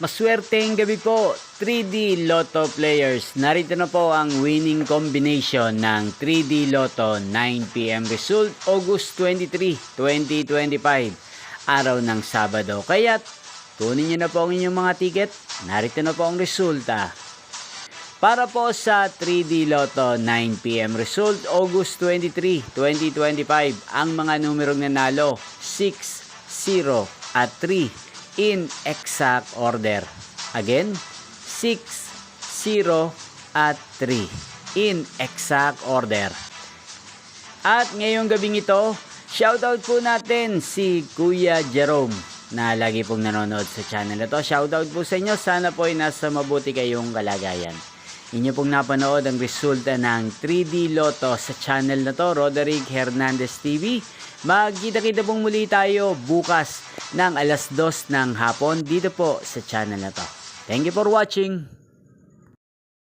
Maswerteng gabi po, 3D Lotto players. Narito na po ang winning combination ng 3D Lotto 9 PM result, August 23, 2025, araw ng Sabado. Kaya kunin nyo na po ang inyong mga ticket. Narito na po ang resulta. Para po sa 3D Lotto 9 PM result, August 23, 2025, ang mga numerong nanalo 6, 0 at 3 in exact order. Again, 6, 0 at 3 in exact order. At ngayong gabing ito, shoutout po natin si Kuya Jerome na lagi pong nanonood sa channel na to. Shoutout po sa inyo. Sana po ay nasa mabuti kayong kalagayan. Inyo pong napanood ang resulta ng 3D Lotto sa channel na to, Roderick Hernandez TV. Magkita-kita pong muli tayo bukas ng alas 2 ng hapon dito po sa channel na to. Thank you for watching.